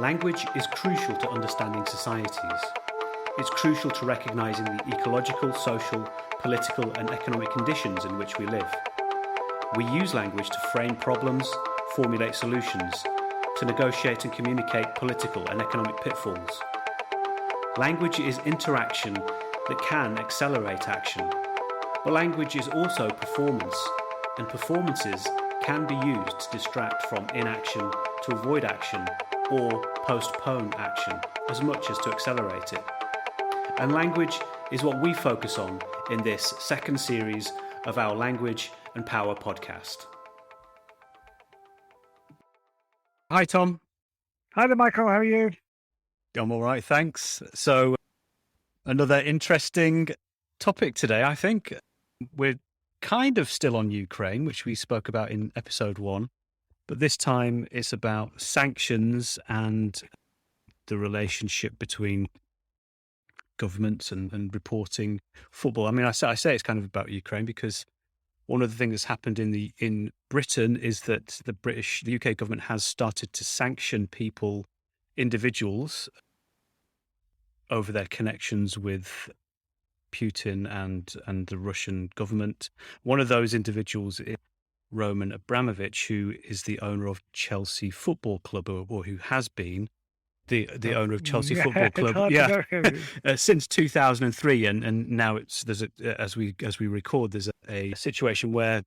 Language is crucial to understanding societies. It's crucial to recognising the ecological, social, political and economic conditions in which we live. We use language to frame problems, formulate solutions, to negotiate and communicate political and economic pitfalls. Language is interaction that can accelerate action. But language is also performance, and performances can be used to distract from inaction, to avoid action, or postpone action, as much as to accelerate it. And language is what we focus on in this second series of our Language and Power podcast. Hi, Tom. Hi there, Michael. How are you? I'm all right, thanks. So, another interesting topic today, I think. We're kind of still on Ukraine, which we spoke about in episode 1. But this time it's about sanctions and the relationship between governments and reporting football. I mean, I say it's kind of about Ukraine because one of the things that's happened in Britain is that the UK government has started to sanction individuals over their connections with Putin and the Russian government. One of those individuals is Roman Abramovic, who is the owner of Chelsea Football Club, or who has been the owner of Chelsea Football Club, since 2003, and now as we record, there's a situation where,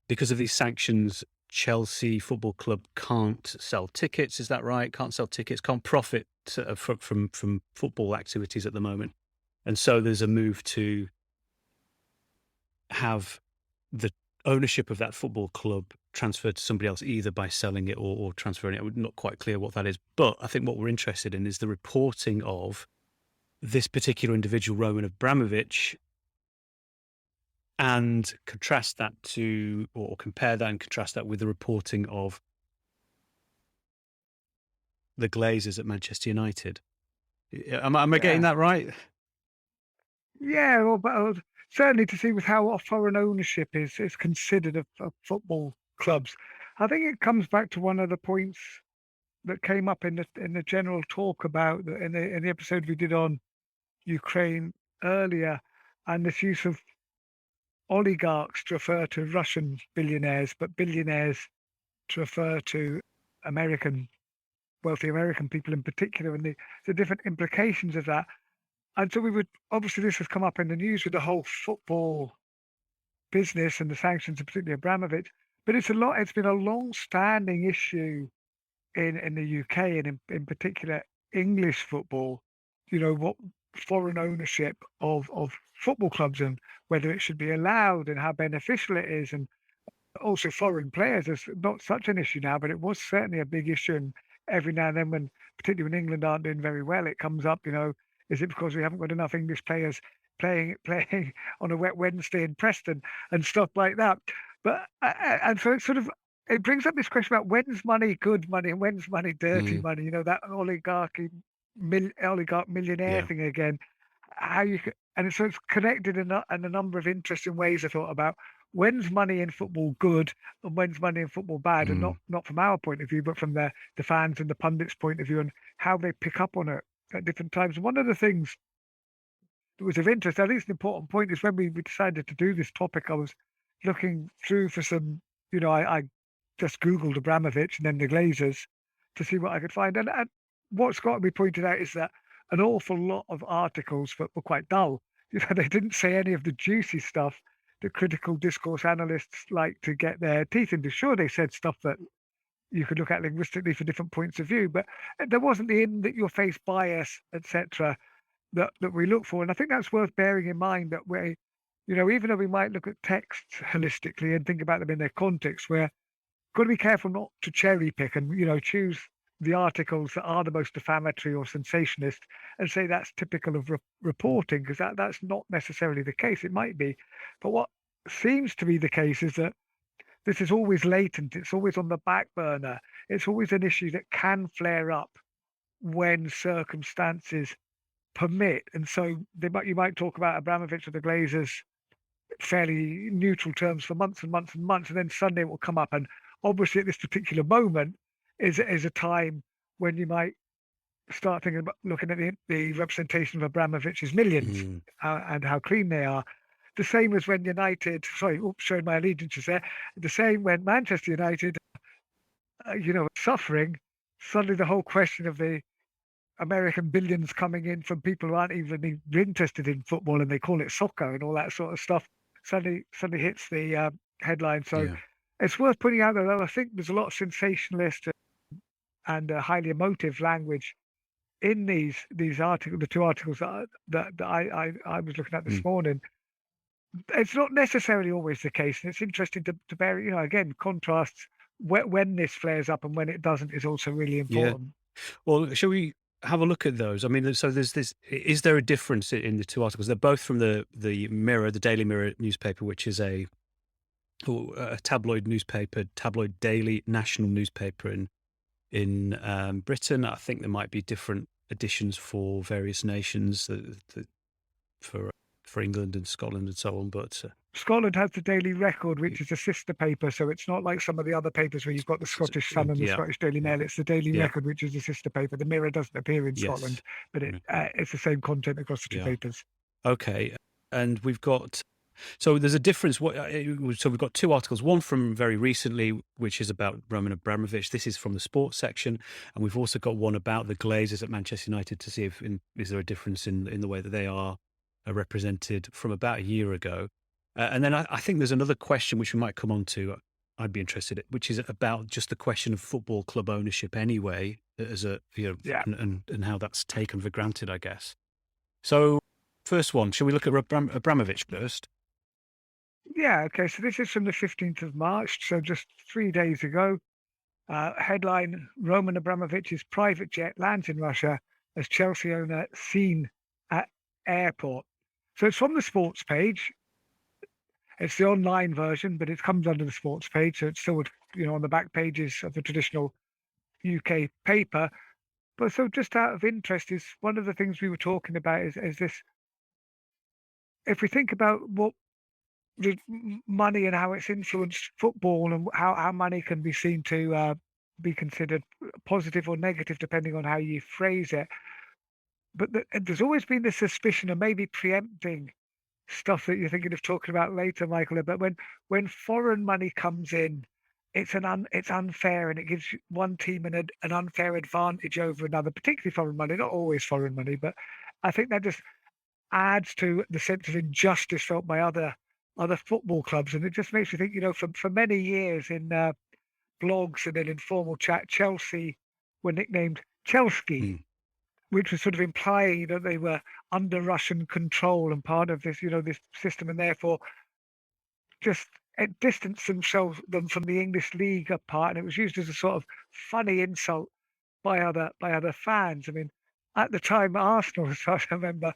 because of these sanctions, Chelsea Football Club can't sell tickets. Is that right? Can't sell tickets, can't profit from football activities at the moment, and so there's a move to have the ownership of that football club transferred to somebody else, either by selling it or transferring it. We're not quite clear what that is. But I think what we're interested in is the reporting of this particular individual, Roman Abramovich, and compare that and contrast that with the reporting of the Glazers at Manchester United. Am I getting that right? Yeah, well, but certainly to see with how foreign ownership is considered of football clubs. I think it comes back to one of the points that came up in the general talk about in the episode we did on Ukraine earlier, and this use of oligarchs to refer to Russian billionaires, but billionaires to refer to wealthy American people in particular, and the different implications of that. And so obviously this has come up in the news with the whole football business and the sanctions, and particularly Abramovich. But it's been a long-standing issue in the UK and in particular English football. What foreign ownership of football clubs and whether it should be allowed and how beneficial it is, and also foreign players is not such an issue now, but it was certainly a big issue. And every now and then, particularly when England aren't doing very well, it comes up. Is it because we haven't got enough English players playing on a wet Wednesday in Preston and stuff like that? But and so it brings up this question about when's money good money and when's money dirty money. That oligarch millionaire thing again. And so it's connected in a number of interesting ways. I thought about when's money in football good and when's money in football bad, and not from our point of view, but from the fans and the pundits' point of view, and how they pick up on it at different times. And one of the things that was of interest, I think it's an important point, is when we decided to do this topic, I was looking through for some, I just Googled Abramovich and then the Glazers to see what I could find. And what's got to be pointed out is that an awful lot of articles were quite dull. They didn't say any of the juicy stuff that critical discourse analysts like to get their teeth into. Sure, they said stuff that you could look at linguistically for different points of view, but there wasn't the in-your-face bias, etc., that we look for. And I think that's worth bearing in mind, that we, even though we might look at texts holistically and think about them in their context, we're got to be careful not to cherry pick and, choose the articles that are the most defamatory or sensationalist and say that's typical of reporting, because that's not necessarily the case. It might be. But what seems to be the case is that this is always latent. It's always on the back burner. It's always an issue that can flare up when circumstances permit. And so you might talk about Abramovich or the Glazers fairly neutral terms for months and months and months, and then suddenly it will come up. And obviously at this particular moment is a time when you might start thinking about looking at the representation of Abramovic's millions and how clean they are. The same as when United, showing my allegiances there. The same when Manchester United, suffering. Suddenly, the whole question of the American billions coming in from people who aren't even interested in football, and they call it soccer and all that sort of stuff, suddenly hits the headline. So it's worth putting out there, though. I think there's a lot of sensationalist and highly emotive language in these articles, the two articles that I was looking at this morning. It's not necessarily always the case, and it's interesting to bear, again, contrasts when this flares up and when it doesn't is also really important. Well, shall we have a look at those? I mean, so there's this. Is there a difference in the two articles? They're both from the Mirror, the Daily Mirror newspaper, which is a tabloid newspaper, tabloid daily national newspaper in Britain. I think there might be different editions for various nations, for England and Scotland and so on. But Scotland has the Daily Record, which is a sister paper, so it's not like some of the other papers where you've got the Scottish Sun and the Scottish Daily Mail. It's the Daily Record, which is a sister paper. The Mirror doesn't appear in Scotland, but it's the same content across the two papers. Okay, and we've got. So there's a difference. So we've got two articles, one from very recently, which is about Roman Abramovich. This is from the sports section. And we've also got one about the Glazers at Manchester United to see if is there a difference in the way that they are represented from about a year ago. And then I think there's another question which we might come on to, I'd be interested in, which is about just the question of football club ownership anyway, as and how that's taken for granted, I guess. So first one, shall we look at Abramovich first? Yeah, okay, so this is from the 15th of March, so just 3 days ago. Headline, Roman Abramovich's private jet lands in Russia as Chelsea owner seen at airport. So it's from the sports page. It's the online version, but it comes under the sports page, so it's still, on the back pages of the traditional UK paper. But so just out of interest is one of the things we were talking about is this, if we think about what the money and how it's influenced football and how money can be seen to be considered positive or negative depending on how you phrase it. But there's always been this suspicion of maybe preempting stuff that you're thinking of talking about later, Michael. But when foreign money comes in, it's unfair, and it gives one team an unfair advantage over another, particularly foreign money. Not always foreign money, but I think that just adds to the sense of injustice felt by other football clubs, and it just makes me think. For many years in blogs and in informal chat, Chelsea were nicknamed Chelsky, which was sort of implying that they were under Russian control and part of this, this system, and therefore just distanced them from the English league apart. And it was used as a sort of funny insult by other fans. I mean, at the time, Arsenal, as far as I remember,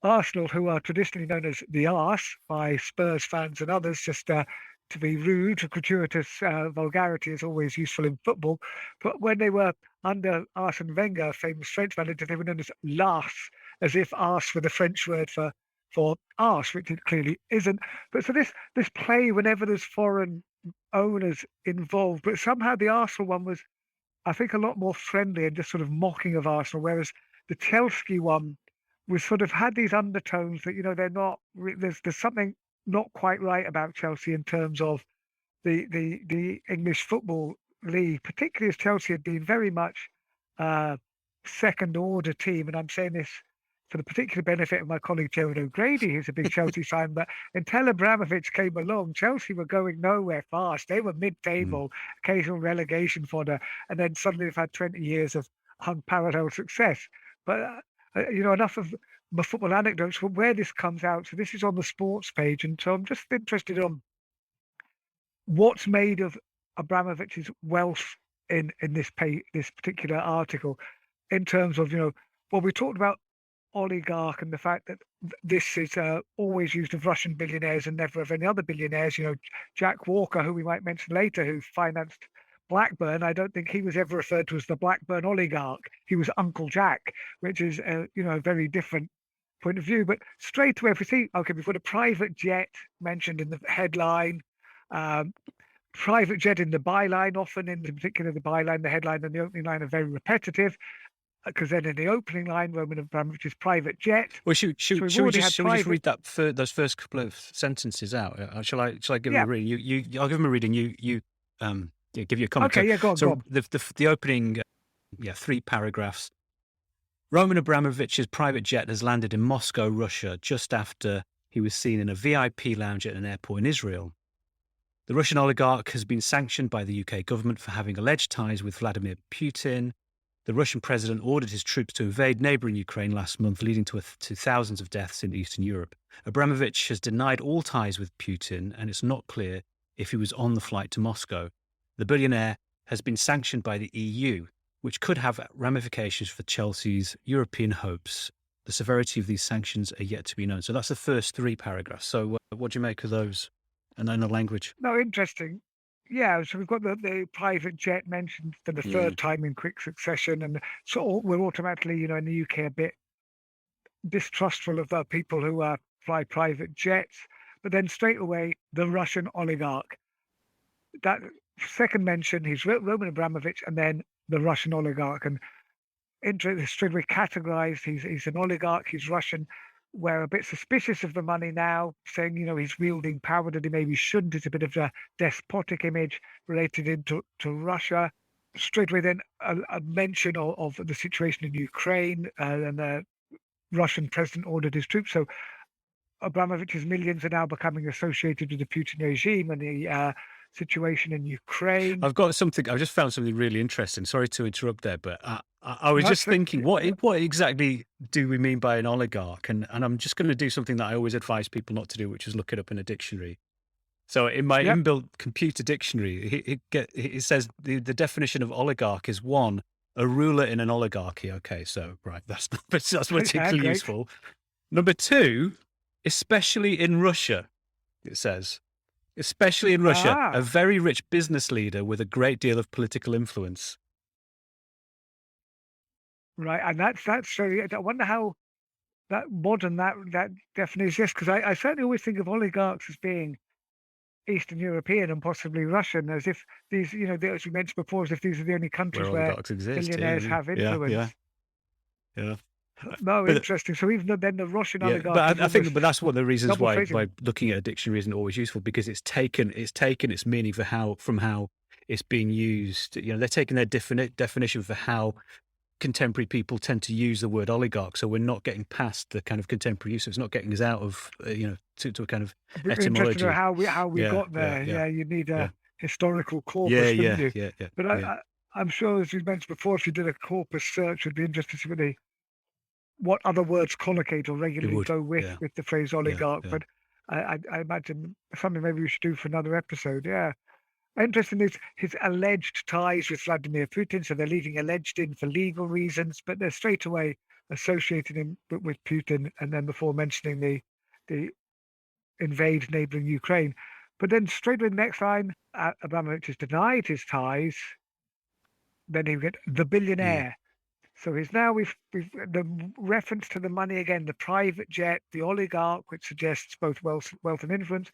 Arsenal, who are traditionally known as the Arse by Spurs fans and others, just to be rude, gratuitous vulgarity is always useful in football. But when they were under Arsene Wenger, famous French manager, they were known as Lars, as if arse were the French word for arse, which it clearly isn't. But so this play whenever there's foreign owners involved, but somehow the Arsenal one was, I think, a lot more friendly and just sort of mocking of Arsenal, whereas the Chelsea one was sort of had these undertones that they're not. There's something not quite right about Chelsea in terms of the English football league, particularly as Chelsea had been very much second order team. And I'm saying this for the particular benefit of my colleague Gerard O'Grady, who's a big Chelsea fan. But until Abramovich came along, Chelsea were going nowhere fast. They were mid-table, occasional relegation fodder, and then suddenly they've had 20 years of unparalleled success. But enough of my football anecdotes from where this comes out. So this is on the sports page, and so I'm just interested on what's made of Abramovich's wealth in this particular article, in terms of well, we talked about oligarch and the fact that this is always used of Russian billionaires and never of any other billionaires. Jack Walker, who we might mention later, who financed Blackburn, I don't think he was ever referred to as the Blackburn oligarch. He was Uncle Jack, which is a very different point of view. But straight away, if we see, okay, we've got a private jet mentioned in the headline, private jet in the byline, often in particular the byline, the headline and the opening line are very repetitive, because then in the opening line, Roman Abramovich's private jet. Well, So should we've we already just had private. read those first couple of sentences out? Shall I give Yeah. them a reading? I'll give them a reading. You give you a comment. Okay, yeah, go on, go on. The opening, 3 paragraphs. Roman Abramovich's private jet has landed in Moscow, Russia, just after he was seen in a VIP lounge at an airport in Israel. The Russian oligarch has been sanctioned by the UK government for having alleged ties with Vladimir Putin. The Russian president ordered his troops to invade neighbouring Ukraine last month, leading to thousands of deaths in Eastern Europe. Abramovich has denied all ties with Putin, and it's not clear if he was on the flight to Moscow. The billionaire has been sanctioned by the EU, which could have ramifications for Chelsea's European hopes. The severity of these sanctions are yet to be known. So that's the first 3 paragraphs. So what do you make of those? And then the language. No, interesting. Yeah, so we've got the private jet mentioned for the third time in quick succession, and so we're automatically, in the UK a bit distrustful of the people who fly private jets. But then straight away, the Russian oligarch. That second mention, he's Roman Abramovich, and then the Russian oligarch, and straight away categorized. He's an oligarch. He's Russian. We're a bit suspicious of the money now, saying, he's wielding power that he maybe shouldn't. It's a bit of a despotic image related into Russia. Straight away then a mention of the situation in Ukraine, and the Russian president ordered his troops. So Abramovich's millions are now becoming associated with the Putin regime and the situation in Ukraine. I've just found something really interesting. Sorry to interrupt there, but I was just thinking, what exactly do we mean by an oligarch? And I'm just going to do something that I always advise people not to do, which is look it up in a dictionary. So in my inbuilt computer dictionary, it says the definition of oligarch is 1, a ruler in an oligarchy. Okay, so right, that's particularly useful. Number 2, especially in Russia, it says. Especially in Russia, a very rich business leader with a great deal of political influence. Right, and that's so. I wonder how that modern that definition is, because I certainly always think of oligarchs as being Eastern European and possibly Russian, as if these, as we mentioned before, as if these are the only countries where billionaires have influence. Yeah. No, interesting. So even then, the Russian oligarch. But I think, that's one of the reasons why looking at a dictionary isn't always useful, because it's taken its meaning from how it's being used. They're taking their definition for how contemporary people tend to use the word oligarch. So we're not getting past the kind of contemporary use. So it's not getting us out of to a kind of etymology. How we got there. Yeah, you need a historical corpus. Yeah. But I'm sure, as we mentioned before, if you did a corpus search, it'd be interesting to see what other words collocate or regularly go with the phrase oligarch. But I imagine something maybe we should do for another episode. Yeah. Interesting is his alleged ties with Vladimir Putin. So they're leaving alleged in for legal reasons, but they're straight away associating him with Putin, and then before mentioning the invade neighboring Ukraine. But then straight away the next line, Abramovich has denied his ties. Then you get the billionaire. So we've the reference to the money again, the private jet, the oligarch, which suggests both wealth and influence,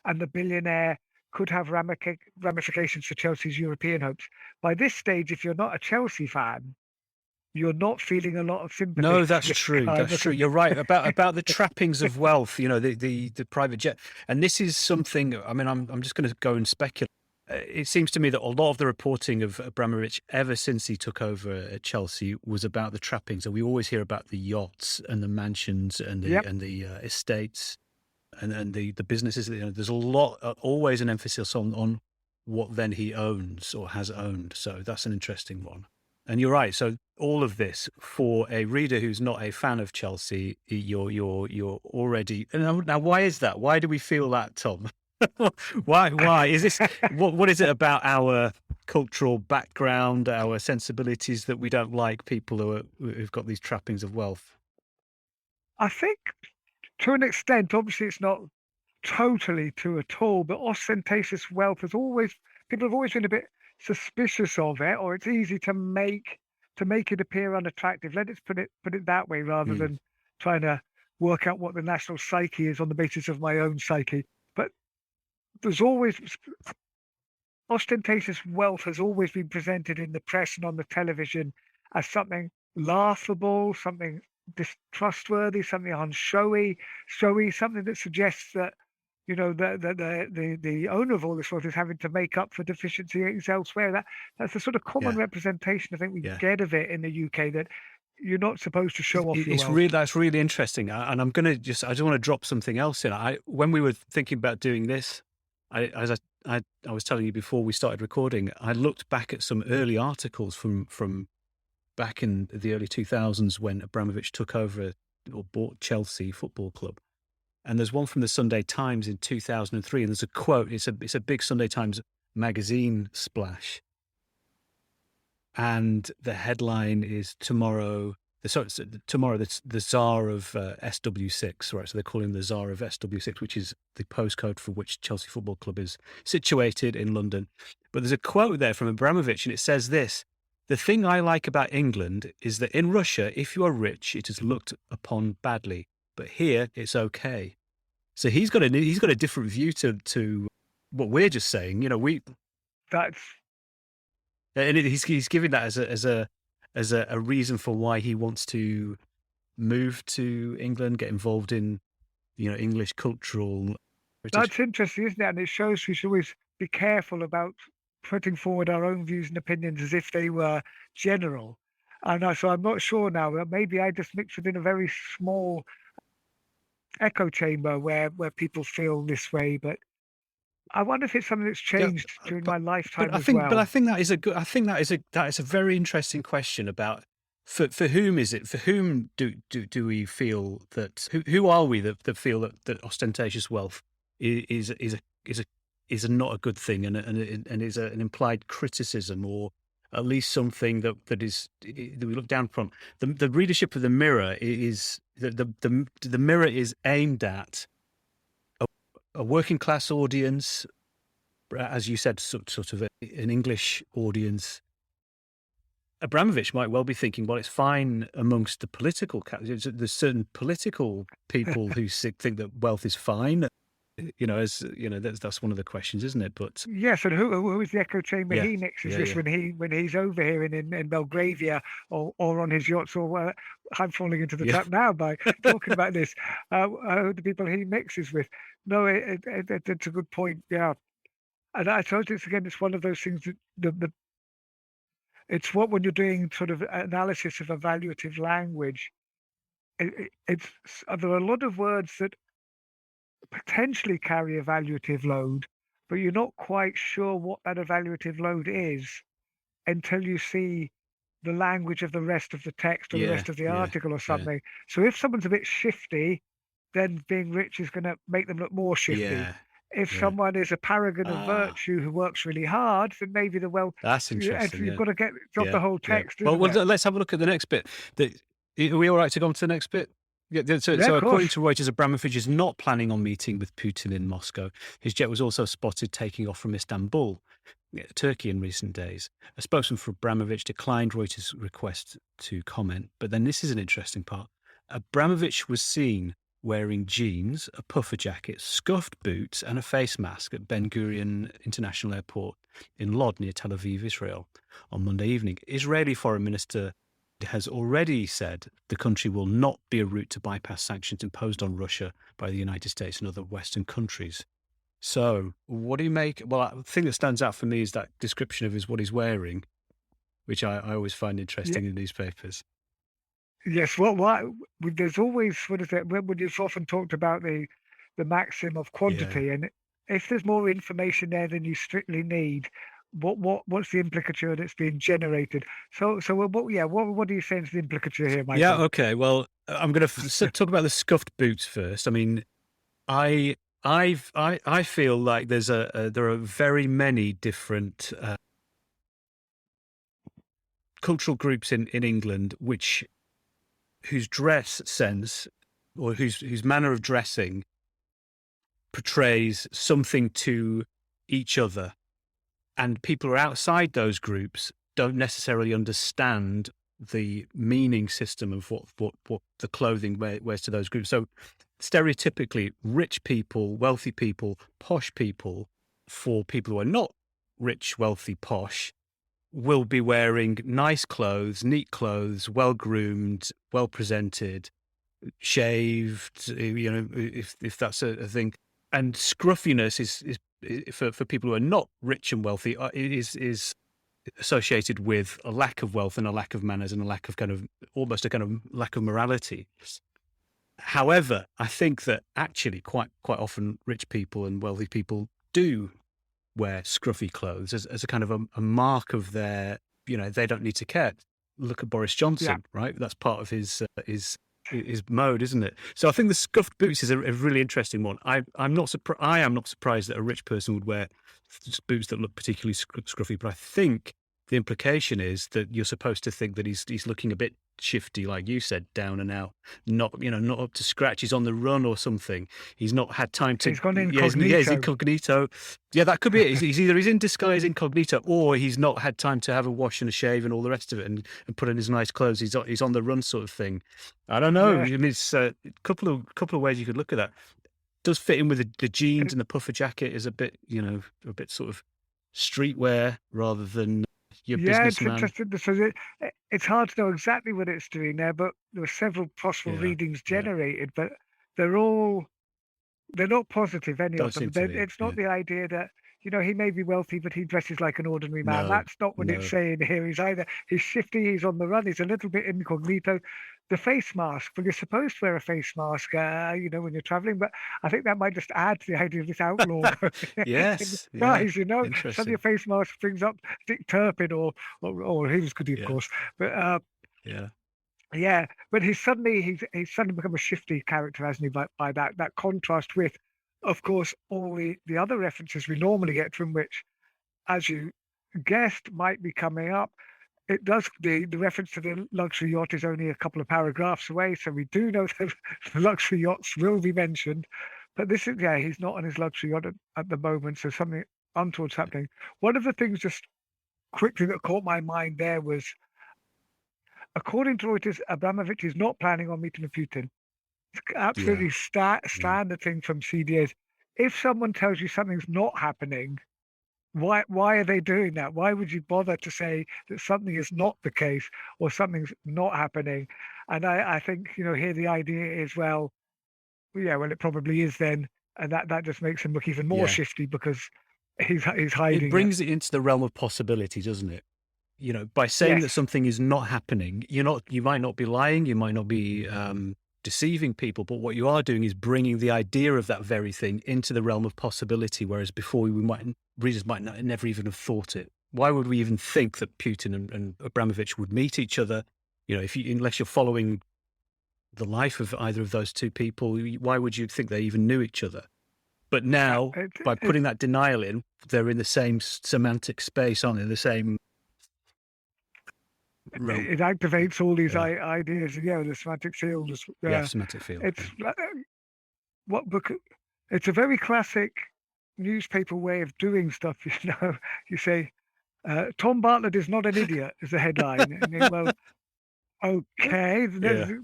and the billionaire could have ramifications for Chelsea's European hopes. By this stage, if you're not a Chelsea fan, you're not feeling a lot of sympathy. No, that's true. That's true. You're right about the trappings of wealth. The private jet, and this is something. I mean, I'm just going to go and speculate. It seems to me that a lot of the reporting of Abramovich ever since he took over at Chelsea was about the trappings. And we always hear about the yachts and the mansions and the estates and the businesses. There's a lot, always an emphasis on what then he owns or has owned. So that's an interesting one. And you're right. So all of this, for a reader who's not a fan of Chelsea, you're already. Now, why is that? Why do we feel that, Tom? Why is this? What is it about our cultural background, our sensibilities, that we don't like people who've got these trappings of wealth? I think, to an extent, obviously it's not totally true at all, but ostentatious wealth people have always been a bit suspicious of it, or it's easy to make it appear unattractive. Let's put it that way, rather than trying to work out what the national psyche is on the basis of my own psyche. But there's always ostentatious wealth has always been presented in the press and on the television as something laughable, something distrustworthy, something showy, something that suggests that the owner of all this wealth is having to make up for deficiencies elsewhere. That's the sort of common Yeah. representation I think we Yeah. get of it in the UK, that you're not supposed to show off your It's wealth. really, that's really interesting. And I just want to drop something else in. When we were thinking about doing this, as I was telling you before we started recording, I looked back at some early articles from back in the early 2000s when Abramovic took over or bought Chelsea Football Club. And there's one from the Sunday Times in 2003, and there's a quote. It's a big Sunday Times magazine splash, and the headline is tomorrow. Tomorrow, the Tsar of SW6, right? So they're calling the Tsar of SW6, which is the postcode for which Chelsea Football Club is situated in London. But there's a quote there from Abramovich, and it says this: "The thing I like about England is that in Russia, if you are rich, it is looked upon badly, but here it's okay." So he's got a different view to what we're just saying. That's And he's giving that as a reason for why he wants to move to England, get involved in English cultural heritage. That's interesting, isn't it? And it shows we should always be careful about putting forward our own views and opinions as if they were general. So I'm not sure now. Maybe I just mix within a very small echo chamber where people feel this way. But I wonder if it's something that's changed during my lifetime But I as think, well. but I think that is a good. I think that is a very interesting question about for whom is it? For whom do we feel that? Who are we that feel that ostentatious wealth is a not a good thing and is an implied criticism, or at least something that we look down from. The readership of the Mirror is the Mirror is aimed at a working class audience, as you said, sort of an English audience. Abramovich might well be thinking, well, it's fine amongst the political. There's certain political people who think that wealth is fine. That's one of the questions, isn't it? But yes, and who is the echo chamber Yeah, he mixes yeah, with yeah. when he's over here in Belgravia or on his yachts or I'm falling into the Yeah. trap now by talking about this. The people he mixes with. No, it's a good point. Yeah, and I suppose it's one of those things that it's what when you're doing sort of analysis of evaluative language, there are a lot of words that potentially carry evaluative load, but you're not quite sure what that evaluative load is until you see the language of the rest of the text or the Yeah, rest of the yeah, article or yeah, something. So if someone's a bit shifty, then being rich is going to make them look more shifty. yeah, If yeah. someone is a paragon of Ah, virtue who works really hard, then maybe that's and interesting. you've Yeah, got to drop yeah, the whole yeah. text, Well, isn't it? let's have a look at the next bit. Are we all right to go on to the next bit? Yeah. Yeah, So of according course. to Reuters, Abramovich is not planning on meeting with Putin in Moscow. His jet was also spotted taking off from Istanbul, Turkey, in recent days. A spokesman for Abramovich declined Reuters' request to comment. But then this is an interesting part. Abramovich was seen wearing jeans, a puffer jacket, scuffed boots, and a face mask at Ben Gurion International Airport in Lod, near Tel Aviv, Israel, on Monday evening. Israeli Foreign Minister has already said the country will not be a route to bypass sanctions imposed on Russia by the United States and other Western countries. So, what do you make? Well, the thing that stands out for me is that description of what he's wearing, which I always find interesting in newspapers. Yes, there's always what is it? When you've often talked about the maxim of Yeah. quantity, and if there's more information there than you strictly need, what's the implicature that's being generated? What do you say is the implicature here, Yeah. Michael? Okay. Well, I'm going to talk about the scuffed boots first. I mean, I I feel like there are very many different cultural groups in England whose dress sense or whose manner of dressing portrays something to each other, and people who are outside those groups don't necessarily understand the meaning system of what the clothing wears to those groups. So stereotypically, rich people, wealthy people, posh people, for people who are not rich, wealthy, posh, will be wearing nice clothes, neat clothes, well groomed, well presented, shaved, if that's a thing. And scruffiness is for people who are not rich and wealthy, is associated with a lack of wealth and a lack of manners and a lack of almost a kind of lack of morality. However, I think that actually quite often rich people and wealthy people do wear scruffy clothes as a kind of a mark of their, they don't need to care. Look at Boris Johnson, right? That's part of his mode, isn't it? So I think the scuffed boots is a really interesting one. I am not surprised that a rich person would wear boots that look particularly scruffy, but I think the implication is that you're supposed to think that he's looking a bit shifty, like you said, down and out, not up to scratch. He's on the run or something. He's not had time to. He's gone incognito. Yeah, he's incognito. Yeah, that could be it. He's either in disguise incognito, or he's not had time to have a wash and a shave and all the rest of it, and put in his nice clothes. He's on the run, sort of thing. I don't know. Yeah. I mean, it's a couple of ways you could look at that. Does fit in with the jeans and the puffer jacket is a bit sort of streetwear rather than your businessman. It's interesting. So it's hard to know exactly what it's doing there, but there were several possible readings generated, but they're not positive, any of them. It's not the idea that, he may be wealthy, but he dresses like an ordinary man. That's not what it's saying here. He's shifty, he's on the run, he's a little bit incognito. The face mask, well, you're supposed to wear a face mask, when you're traveling, but I think that might just add to the idea of this outlaw. Yes. Guys, some of your face mask brings up Dick Turpin or he was Goody, of course. But but he's suddenly become a shifty character, hasn't he? By that contrast with, of course, all the other references we normally get from which, as you guessed, might be coming up. It does. The reference to the luxury yacht is only a couple of paragraphs away, so we do know that the luxury yachts will be mentioned. But this is he's not on his luxury yacht at the moment, so something untoward's happening. One of the things just quickly that caught my mind there was, according to Reuters, Abramovic is not planning on meeting with Putin. It's absolutely standard thing from CDS. If someone tells you something's not happening, why are they doing that? Why would you bother to say that something is not the case or something's not happening? And I think, here the idea is, well, it probably is then. And that just makes him look even more shifty because he's hiding. It brings it into the realm of possibility, doesn't it? By saying that something is not happening, you might not be lying, you might not be deceiving people, but what you are doing is bringing the idea of that very thing into the realm of possibility, whereas before readers might never even have thought it. Why would we even think that Putin and Abramovich would meet each other? Unless you're following the life of either of those two people, why would you think they even knew each other? But now, by putting that denial in, they're in the same semantic space, aren't they? The same. It activates all these ideas. The semantic field. Semantic field. It's what book? It's a very classic newspaper way of doing stuff. You say, Tom Bartlett is not an idiot is the headline. And well, okay,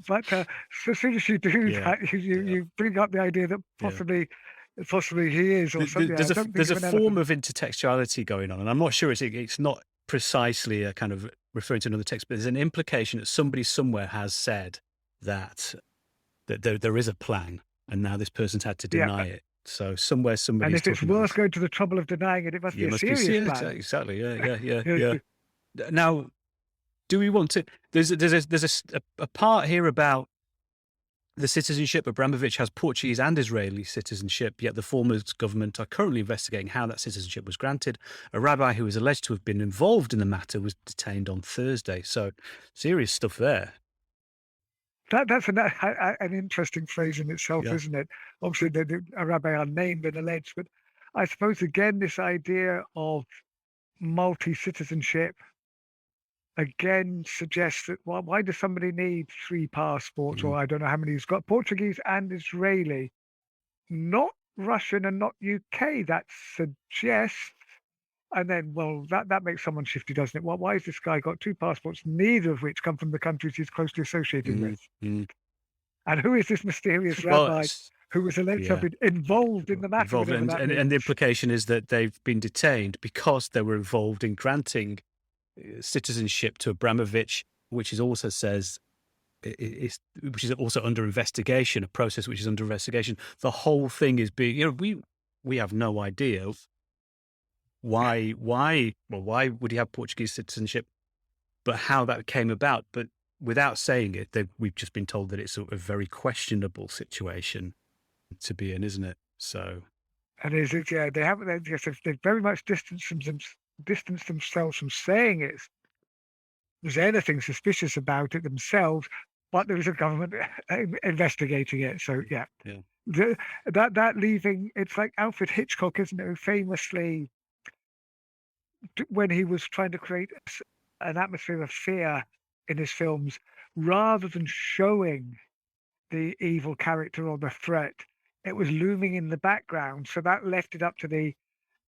but so as soon as you do that, you bring up the idea that possibly he is, or something. There's a form of intertextuality going on, and I'm not sure it's not precisely a kind of referring to another text, but there's an implication that somebody somewhere has said that there is a plan, and now this person's had to deny it. So somewhere somebody. And if it's worth going to the trouble of denying it, it must be a serious plan. Exactly. Yeah. Now, do we want to? There's a part here about the citizenship. Abramovich has Portuguese and Israeli citizenship, yet the former government are currently investigating how that citizenship was granted. A rabbi who is alleged to have been involved in the matter was detained on Thursday. So, serious stuff there. That's an interesting phrase in itself, isn't it? Obviously, a rabbi unnamed and alleged, but I suppose, again, this idea of multi-citizenship again suggests that, well, why does somebody need 3 passports, or I don't know how many he's got, Portuguese and Israeli, not Russian and not UK? That suggests, and then, well, that makes someone shifty, doesn't it? Well, why has this guy got 2 passports, neither of which come from the countries he's closely associated with? And who is this mysterious rabbi who was alleged to have been involved in the matter. Involved, and the implication is that they've been detained because they were involved in granting citizenship to Abramovich, which is also says which is also under investigation, a process which is under investigation. The whole thing is being, we have no idea why would he have Portuguese citizenship, but how that came about. But without saying it, we've just been told that it's a very questionable situation to be in, isn't it? So, and is it? Yeah, they haven't. They've very much distanced themselves from saying there's anything suspicious about it themselves, but there is a government investigating it. So yeah. That leaving, it's like Alfred Hitchcock, isn't it, who famously, when he was trying to create an atmosphere of fear in his films, rather than showing the evil character or the threat, it was looming in the background. So that left it up to the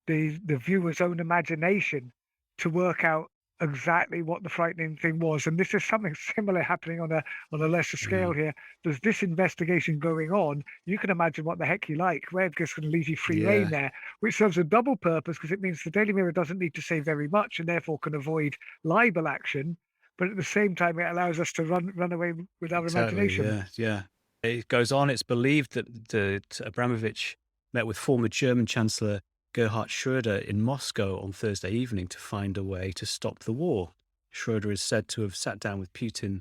viewer's own imagination to work out exactly what the frightening thing was. And this is something similar happening on a lesser scale here. There's this investigation going on. You can imagine what the heck you like. We're just going to leave you free rein there, which serves a double purpose, because it means the Daily Mirror doesn't need to say very much and therefore can avoid libel action. But at the same time, it allows us to run away with our imagination. Yeah. It goes on. It's believed that Abramovich met with former German Chancellor Gerhard Schröder in Moscow on Thursday evening to find a way to stop the war. Schröder is said to have sat down with Putin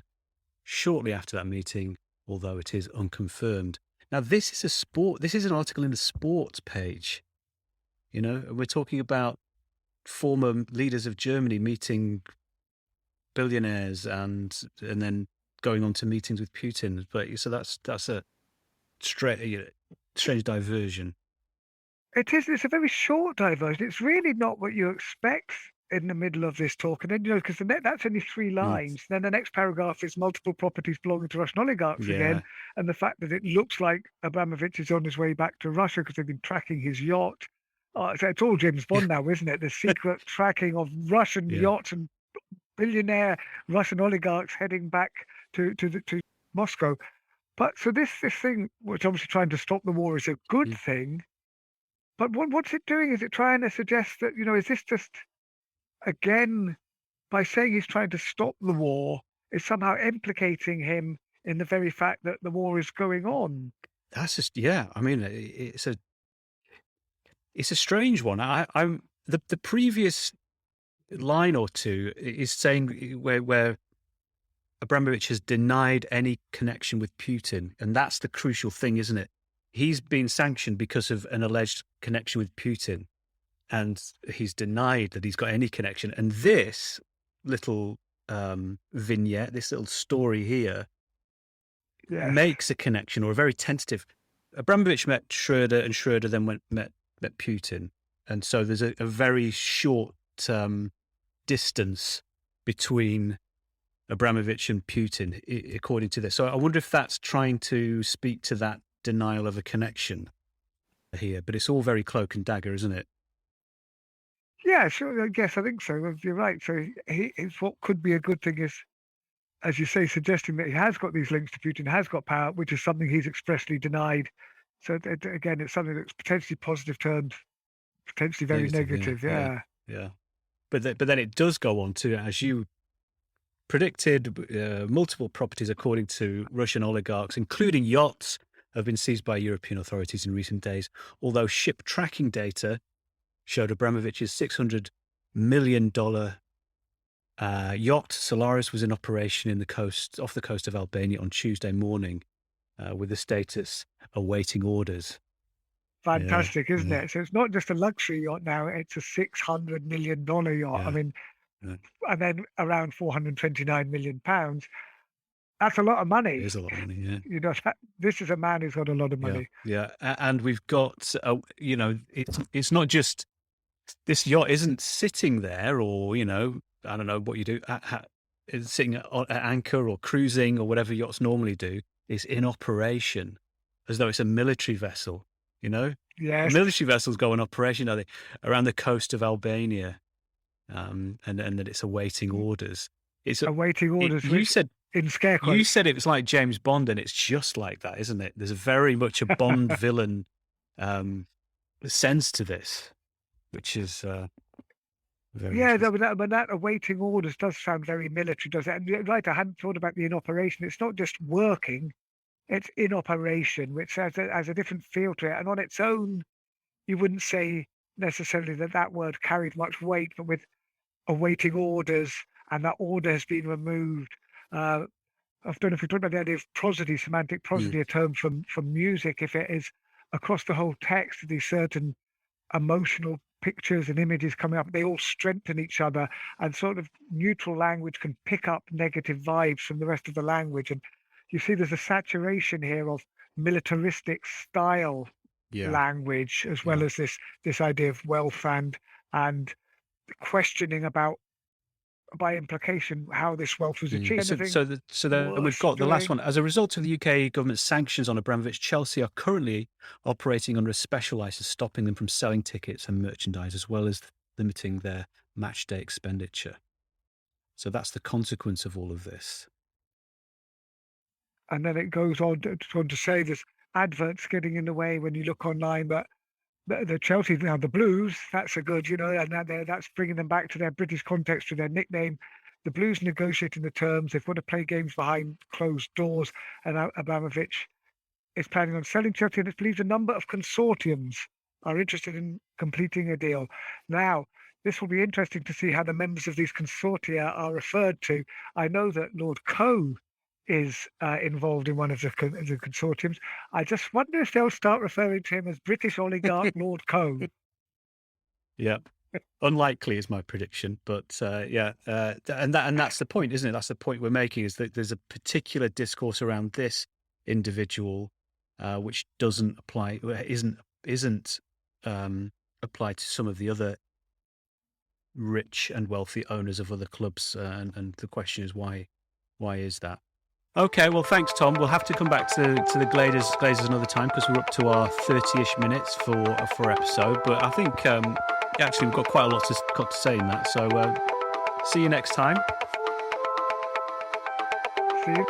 shortly after that meeting, although it is unconfirmed. Now, this is an article in the sports page. We're talking about former leaders of Germany meeting billionaires and then going on to meetings with Putin. But so that's a strange diversion. It is. It's a very short diversion. It's really not what you expect in the middle of this talk. And then, because that's only 3 lines. Then the next paragraph is multiple properties belonging to Russian oligarchs again. And the fact that it looks like Abramovich is on his way back to Russia because they've been tracking his yacht. So it's all James Bond now, isn't it? The secret tracking of Russian yachts and billionaire Russian oligarchs heading back to Moscow. But so this thing, which obviously trying to stop the war, is a good thing. But what's it doing? Is it trying to suggest that, is this just, again, by saying he's trying to stop the war, is somehow implicating him in the very fact that the war is going on? That's just, I mean, it's a strange one. I'm the previous line or two is saying where Abramovich has denied any connection with Putin, and that's the crucial thing, isn't it? He's been sanctioned because of an alleged connection with Putin, and he's denied that he's got any connection. And this little vignette, this little story here, makes a connection, or a very tentative. Abramovich met Schröder, and Schröder then met Putin. And so there's a very short distance between Abramovich and Putin, according to this. So I wonder if that's trying to speak to that denial of a connection here, but it's all very cloak and dagger, isn't it? Yeah, sure. I guess I think so. You're right. So it's what could be a good thing is, as you say, suggesting that he has got these links to Putin, has got power, which is something he's expressly denied. So again, it's something that's potentially positive turned potentially very negative. Yeah. But then it does go on to, as you predicted, multiple properties, according to Russian oligarchs, including yachts, have been seized by European authorities in recent days, although ship tracking data showed Abramovich's $600 million yacht Solaris was in operation off the coast of Albania on Tuesday morning, with the status awaiting orders. Fantastic, isn't it? So it's not just a luxury yacht now, it's a $600 million yacht. I mean, and then around £429 million. That's a lot of money. It is a lot of money, this is a man who's got a lot of money. Yeah. And we've got, it's not just, this yacht isn't sitting there or, I don't know what you do, it's sitting at anchor or cruising or whatever yachts normally do. It's in operation as though it's a military vessel, Yes. Military vessels go in operation, are they, around the coast of Albania, and that it's awaiting orders. It's awaiting orders. You said in scare You quotes. said it was like James Bond, and it's just like that, isn't it? There's very much a Bond villain sense to this, which is very Yeah, interesting. but that awaiting orders does sound very military, does it? And you're right, I hadn't thought about the in operation. It's not just working, it's in operation, which has a different feel to it. And on its own, you wouldn't say necessarily that that word carried much weight, but with awaiting orders and that order has been removed. Uh, I don't know if we talked about the idea of prosody, semantic Mm, prosody, a term from music, if it is across the whole text, these certain emotional pictures and images coming up, they all strengthen each other, and sort of neutral language can pick up negative vibes from the rest of the language. And you see there's a saturation here of militaristic style yeah, language, as well yeah. as this idea of wealth and questioning about, by implication, how this wealth was achieved. Anything So then we've worth got the last doing? one. As a result of the UK government's sanctions on Abramovich, Chelsea are currently operating under a special license, stopping them from selling tickets and merchandise, as well as limiting their match day expenditure. So that's the consequence of all of this. And then it goes on to say there's adverts getting in the way when you look online, but the Chelsea now the Blues, that's a good, and that's bringing them back to their British context, to their nickname. The Blues negotiating the terms. They've got to play games behind closed doors, and Abramovich is planning on selling Chelsea, and it believes a number of consortiums are interested in completing a deal. Now, this will be interesting to see how the members of these consortia are referred to. I know that Lord Coe is involved in one of the consortiums. I just wonder if they'll start referring to him as British oligarch Lord Coe. Yeah. Unlikely is my prediction, but and that's the point, isn't it? That's the point we're making, is that there's a particular discourse around this individual, which doesn't apply, isn't applied to some of the other rich and wealthy owners of other clubs, and the question is why is that? Okay, well, thanks, Tom. We'll have to come back to the Glazers another time, because we're up to our 30-ish minutes for episode. But I think actually we've got quite a lot to say in that. So see you next time. See you.